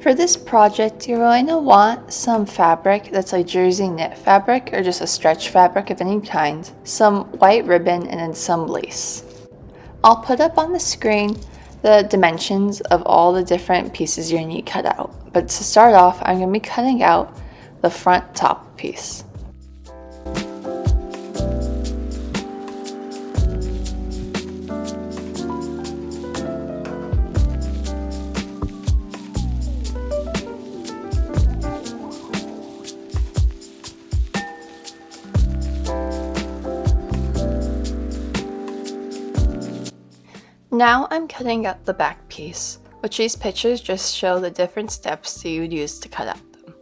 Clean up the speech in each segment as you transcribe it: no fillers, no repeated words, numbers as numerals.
For this project, you're going to want some fabric that's like jersey knit fabric or just a stretch fabric of any kind, some white ribbon, and then some lace. I'll put up on the screen the dimensions of all the different pieces you need cut out. But to start off, I'm going to be cutting out the front top piece. Now I'm cutting out the back piece, which these pictures just show the different steps that you would use to cut out them.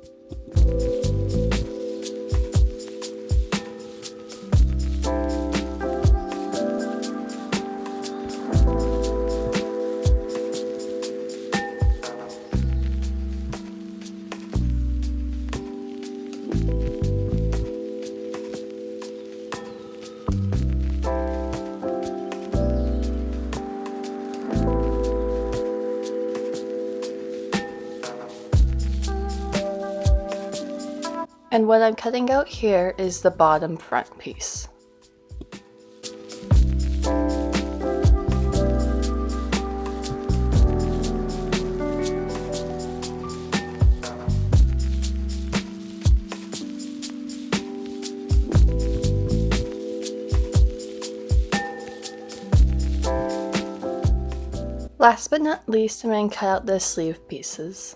And what I'm cutting out here is the bottom front piece. Last but not least, I'm going to cut out the sleeve pieces.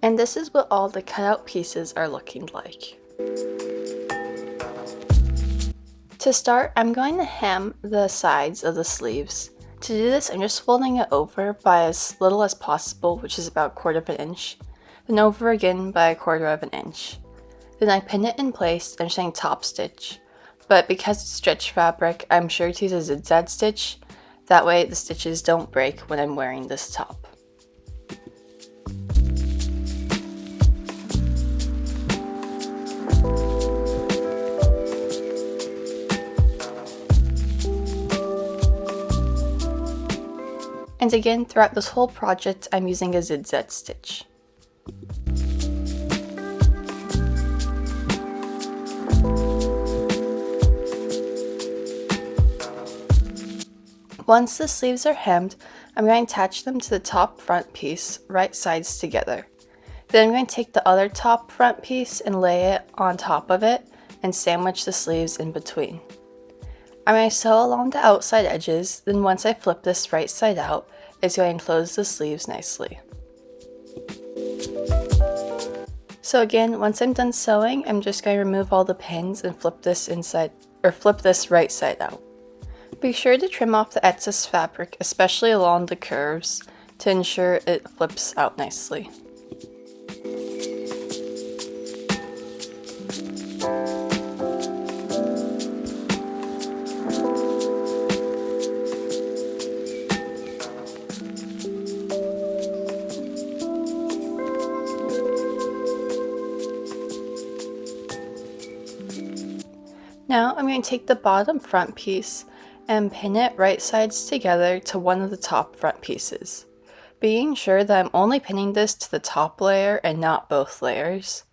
And this is what all the cutout pieces are looking like. To start, I'm going to hem the sides of the sleeves. To do this, I'm just folding it over by as little as possible, which is about 1/4 of an inch, then over again by 1/4 of an inch. Then I pin it in place. I'm saying top stitch, but because it's stretch fabric, I'm sure to use a zigzag stitch. That way the stitches don't break when I'm wearing this top. And again, throughout this whole project, I'm using a zigzag stitch. Once the sleeves are hemmed, I'm going to attach them to the top front piece, right sides together. Then I'm going to take the other top front piece and lay it on top of it and sandwich the sleeves in between. I'm going to sew along the outside edges, then once I flip this right side out, it's going to close the sleeves nicely. So again, once I'm done sewing, I'm just going to remove all the pins and flip this right side out. Be sure to trim off the excess fabric, especially along the curves, to ensure it flips out nicely. Now I'm going to take the bottom front piece and pin it right sides together to one of the top front pieces, being sure that I'm only pinning this to the top layer and not both layers.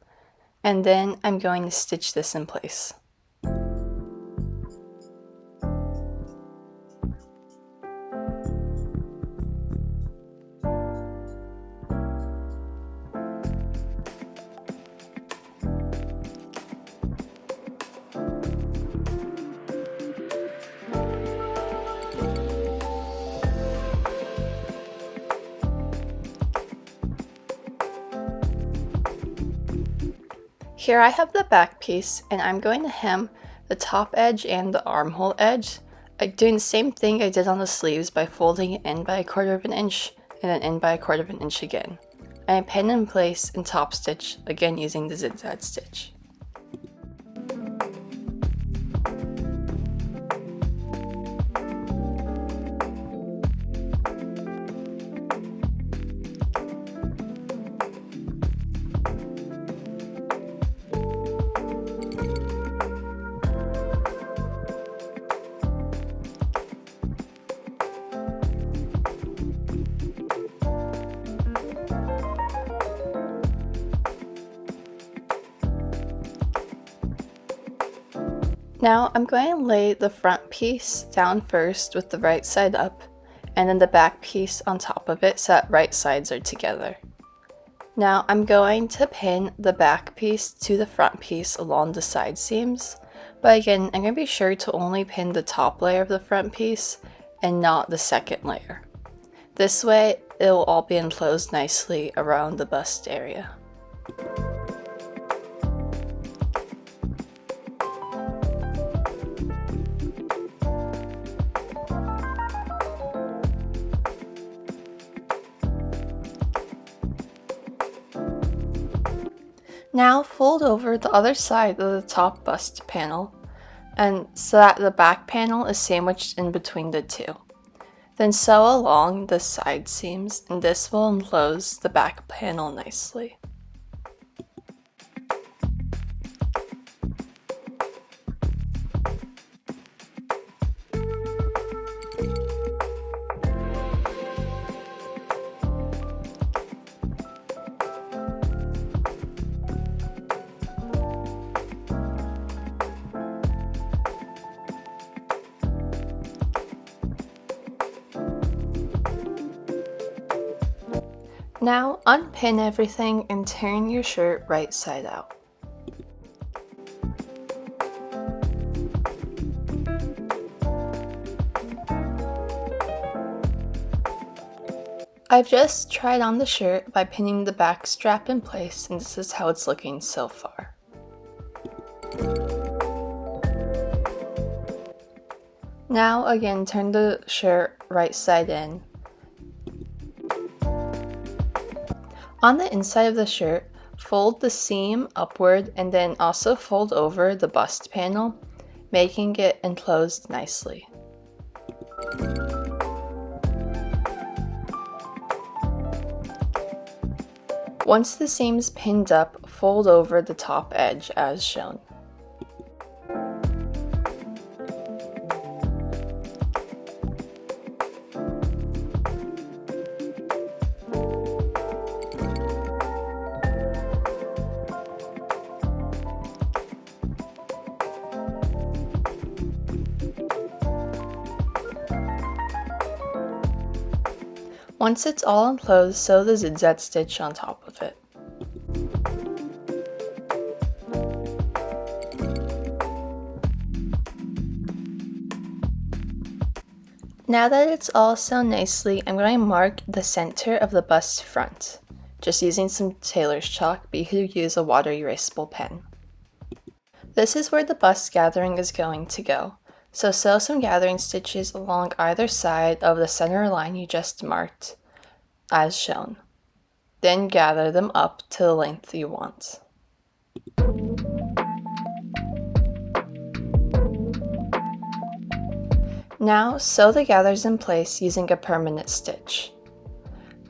And then I'm going to stitch this in place. Here I have the back piece, and I'm going to hem the top edge and the armhole edge, doing the same thing I did on the sleeves by folding it in by 1/4 of an inch and then in by 1/4 of an inch again. and I pin in place and top stitch, again using the zigzag stitch. Now I'm going to lay the front piece down first with the right side up, and then the back piece on top of it so that right sides are together. Now I'm going to pin the back piece to the front piece along the side seams, but again I'm going to be sure to only pin the top layer of the front piece and not the second layer. This way it will all be enclosed nicely around the bust area. Now fold over the other side of the top bust panel, and so that the back panel is sandwiched in between the two. Then sew along the side seams, and this will enclose the back panel nicely. Now unpin everything and turn your shirt right side out. I've just tried on the shirt by pinning the back strap in place, and this is how it's looking so far. Now again, turn the shirt right side in. On the inside of the shirt, fold the seam upward and then also fold over the bust panel, making it enclosed nicely. Once the seam's pinned up, fold over the top edge as shown. Once it's all enclosed, sew the zigzag stitch on top of it. Now that it's all sewn nicely, I'm going to mark the center of the bust front, just using some tailor's chalk, but you could use a water erasable pen. This is where the bust gathering is going to go. So sew some gathering stitches along either side of the center line you just marked, as shown. Then gather them up to the length you want. Now sew the gathers in place using a permanent stitch.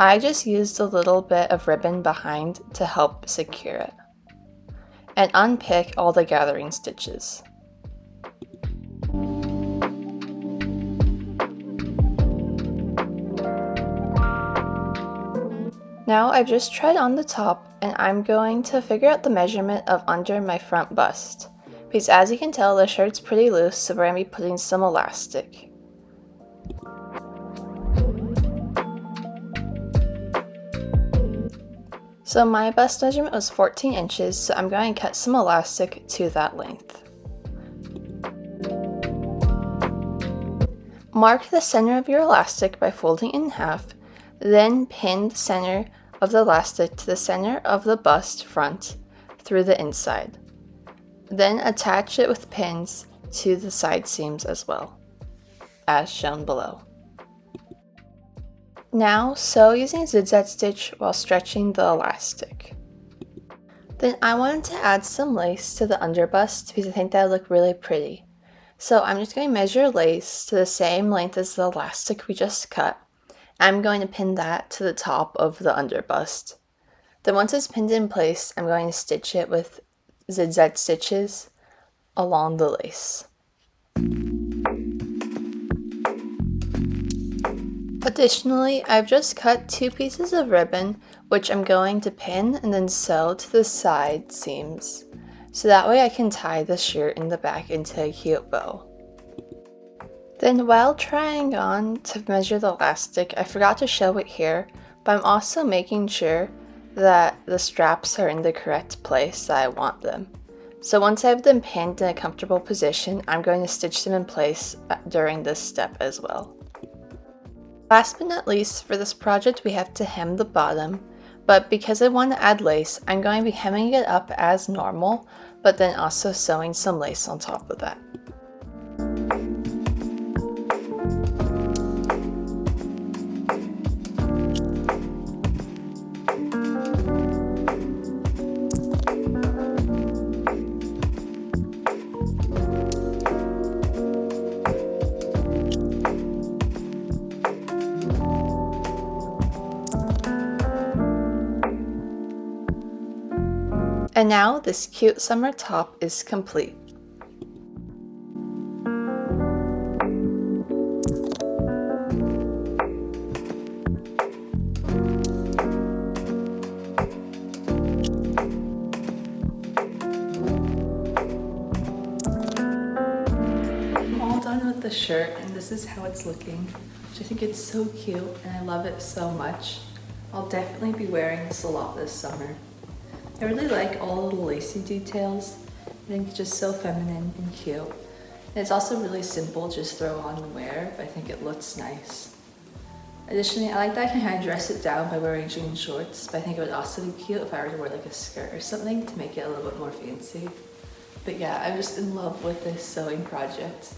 I just used a little bit of ribbon behind to help secure it. And unpick all the gathering stitches. Now I've just tried on the top, and I'm going to figure out the measurement of under my front bust, because as you can tell the shirt's pretty loose, so we're going to be putting some elastic. So my bust measurement was 14 inches, so I'm going to cut some elastic to that length. Mark the center of your elastic by folding it in half, then pin the center of the elastic to the center of the bust front through the inside. Then attach it with pins to the side seams as well, as shown below. Now sew using a zigzag stitch while stretching the elastic. Then I wanted to add some lace to the underbust because I think that would look really pretty. So I'm just going to measure lace to the same length as the elastic we just cut. I'm going to pin that to the top of the underbust. Then once it's pinned in place, I'm going to stitch it with zigzag stitches along the lace. Additionally, I've just cut 2 pieces of ribbon, which I'm going to pin and then sew to the side seams, so that way I can tie the shirt in the back into a cute bow. Then while trying on to measure the elastic, I forgot to show it here, but I'm also making sure that the straps are in the correct place that I want them. So once I have them pinned in a comfortable position, I'm going to stitch them in place during this step as well. Last but not least, for this project we have to hem the bottom, but because I want to add lace, I'm going to be hemming it up as normal, but then also sewing some lace on top of that. And now this cute summer top is complete. I'm all done with the shirt and this is how it's looking, which I think it's so cute and I love it so much. I'll definitely be wearing this a lot this summer. I really like all of the lacy details. I think it's just so feminine and cute. And it's also really simple, just throw on and wear, but I think it looks nice. Additionally, I like that I can kind of dress it down by wearing jean shorts, but I think it would also be cute if I were to wear like a skirt or something to make it a little bit more fancy. But yeah, I'm just in love with this sewing project.